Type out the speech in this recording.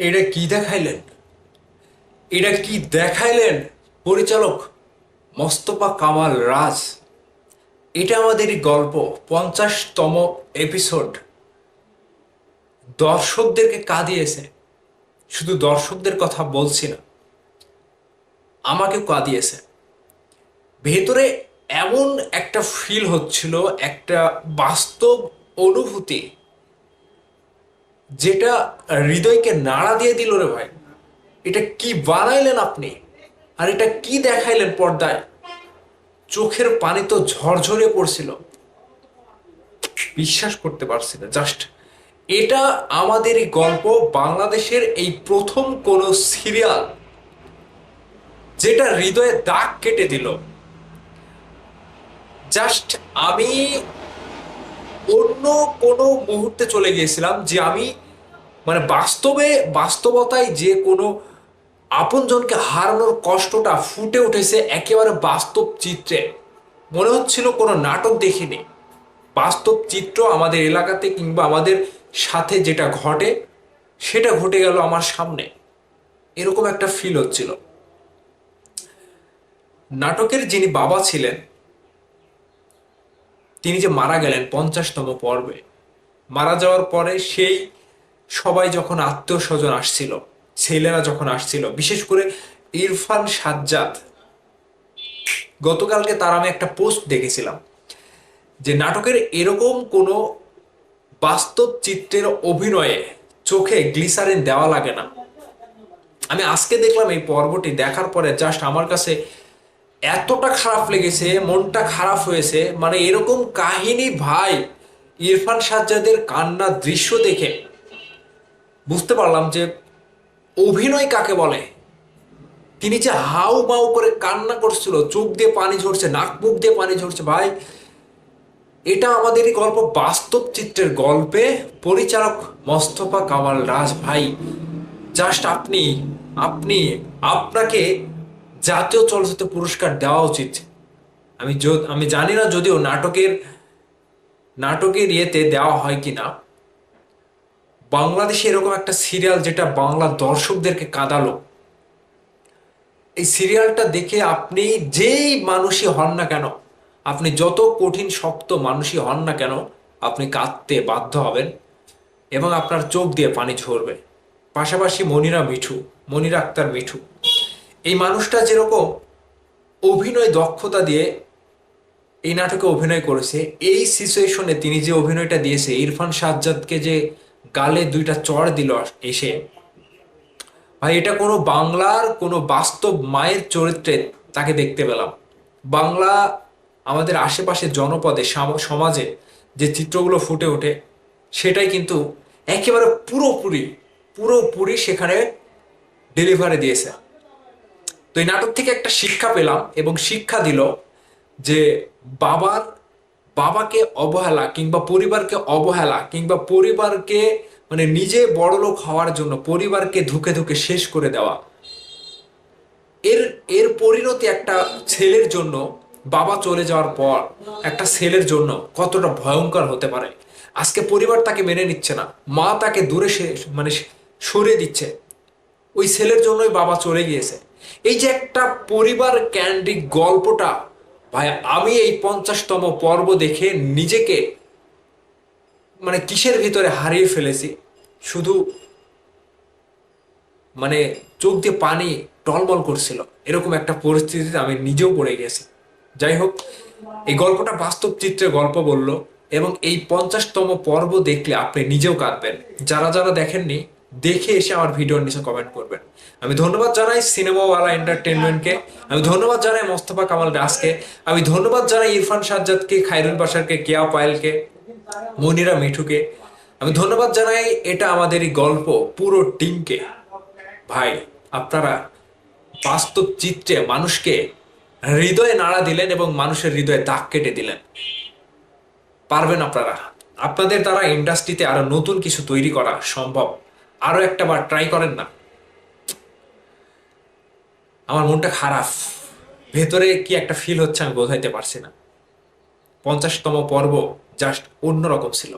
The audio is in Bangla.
এটা কি দেখাইলেন? এটা কি দেখাইলেন পরিচালক মোস্তফা কামাল রাজ? এটা আমাদেরই গল্প 50তম এপিসোড। দর্শকদেরকে কাঁদিয়েছে। শুধু দর্শকদের কথা বলছি না, আমাকেও কাঁদিয়েছে। ভেতরে এমন একটা ফিল হচ্ছিল, একটা বাস্তব অনুভূতি যেটা হৃদয়কে নাড়া দিয়ে দিল। রে ভাই, এটা কি বানাইলেন আপনি, আর এটা কি দেখাইলেন পর্দায়? চোখের পানি তো ঝরঝরে পড়ছিল, বিশ্বাস করতে পারছি না। জাস্ট এটা আমাদের এই গল্প, বাংলাদেশের এই প্রথম কোন সিরিয়াল যেটা হৃদয়ে দাগ কেটে দিল। জাস্ট আমি অন্য কোনো মুহূর্তে চলে গিয়েছিলাম, যে আমি মানে বাস্তবতায় যে কোনো আপনজনকে হারানোর কষ্টটা ফুটে উঠেছে একেবারে বাস্তব চিত্রে। মনে হচ্ছিল কোনো নাটক দেখিনি, বাস্তব চিত্র আমাদের এলাকাতে কিংবা আমাদের সাথে যেটা ঘটে সেটা ঘটে গেল আমার সামনে, এরকম একটা ফিল হচ্ছিল। নাটকের যিনি বাবা ছিলেন তিনি যে মারা গেলেন 50তম পর্বে, মারা যাওয়ার পরে সেই সবাই যখন আত্মীয় স্বজন আসছিল, ছেলেরা যখন আসছিল, বিশেষ করে ইরফান সাজ্জাদ, গতকালকে তার আমি একটা পোস্ট দেখেছিলাম যে নাটকের এরকম কোনো বাস্তব চিত্রের অভিনয়ে চোখে গ্লিসারিন দেওয়া লাগে না। আমি আজকে দেখলাম এই পর্বটি দেখার পরে জাস্ট আমার কাছে এতটা খারাপ লেগেছে, মনটা খারাপ হয়েছে। মানে এরকম কাহিনী ভাই, ইরফান সাজ্জাদের কান্নার দৃশ্য দেখে বুঝতে পারলাম যে অভিনয় কাকে বলে। তিনি যে হাউ মাউ করে কান্না করছিল, চোখ দিয়ে পানি ঝরছে, নাক মুখ দিয়ে পানি ঝরছে। ভাই, এটা আমাদেরই গল্প, বাস্তব চিত্রের গল্পে পরিচালক মোস্তফা কামাল রাজ। ভাই জাস্ট আপনি আপনি আপনাকে জাতীয় চলচ্চিত্র পুরস্কার দেওয়া উচিত। আমি জানি না যদিও নাটকের ইয়েতে দেওয়া হয় কিনা। বাংলাদেশে এরকম একটা সিরিয়াল যেটা বাংলা দর্শকদেরকে কাঁদালো, এই সিরিয়ালটা দেখে আপনি যেই মানুষই হন না কেন, আপনি যত কঠিন শক্ত মানুষই হন না কেন, আপনি কাঁদতে বাধ্য হবেন এবং আপনার চোখ দিয়ে পানি ঝরবে। পাশাপাশি মনিরা আক্তার মিঠু, এই মানুষটা যেরকম অভিনয় দক্ষতা দিয়ে এই নাটকে অভিনয় করেছে, এই সিচুয়েশনে তিনি যে অভিনয়টা দিয়েছে, ইরফান সাজ্জাদকে যে গালে দুইটা চড় দিল এসে, ভাই এটা কোনো বাংলার কোনো বাস্তব মায়ের চরিত্রে তাকে দেখতে পেলাম। বাংলা আমাদের আশেপাশে জনপদে সমাজে যে চিত্রগুলো ফুটে ওঠে সেটাই কিন্তু একেবারে পুরোপুরি সেখানে ডেলিভারি দিয়েছে। তো এই নাটক থেকে একটা শিক্ষা পেলাম, এবং শিক্ষা দিল যে বাবাকে অবহেলা কিংবা পরিবারকে অবহেলা কিংবা পরিবারকে মানে নিজে বড়লোক হওয়ার জন্য পরিবারকে ধুকে ধুকে শেষ করে দেওয়া, এর এর পরিণতি একটা ছেলের জন্য, বাবা চলে যাওয়ার পর একটা ছেলের জন্য কতটা ভয়ঙ্কর হতে পারে। আজকে পরিবার তাকে মেনে নিচ্ছে না, মা তাকে দূরে মানে সরিয়ে দিচ্ছে, ওই ছেলের জন্যই বাবা চলে গিয়েছে। এই যে একটা পরিবার কেন্দ্রিক গল্পটা, ভাই আমি এই 50তম পর্ব দেখে নিজেকে মানে কিসের ভিতরে হারিয়ে ফেলেছি, শুধু মানে চোখ দিয়ে পানি টলমল করছিল, এরকম একটা পরিস্থিতিতে আমি নিজেও পড়ে গেছি। যাই হোক, এই গল্পটা বাস্তব চিত্রে গল্প বলল, এবং এই 50তম পর্ব দেখলে আপনি নিজেও কাঁদবেন। যারা যারা দেখেননি, দেখে এসে আমার ভিডিওর নিচে কমেন্ট করবেন। আমি ধন্যবাদ জানাই সিনেমাওয়ালা এন্টারটেনমেন্টকে, আমি ধন্যবাদ জানাই মোস্তফা কামাল রাজকে, আমি ধন্যবাদ জানাই ইরফান সাজ্জাদকে, খায়রুল বাশারকে, কেয়া পায়েলকে, মনিরা মিঠুকে, আমি ধন্যবাদ জানাই এটা আমাদেরই গল্প পুরো টিমকে। ভাই আপনারা বাস্তব চিত্রে মানুষকে হৃদয়ে নাড়া দিলেন এবং মানুষের হৃদয়ে দাগ কেটে দিলেন। পারবেন আপনারা, আপনাদের দ্বারা ইন্ডাস্ট্রিতে আরো নতুন কিছু তৈরি করা সম্ভব। আরো একটা বার ট্রাই করেন না। আমার মনটা খারাপ, ভেতরে কি একটা ফিল হচ্ছে আমি বোঝাইতে পারছি না। 50তম পর্ব জাস্ট অন্যরকম ছিল।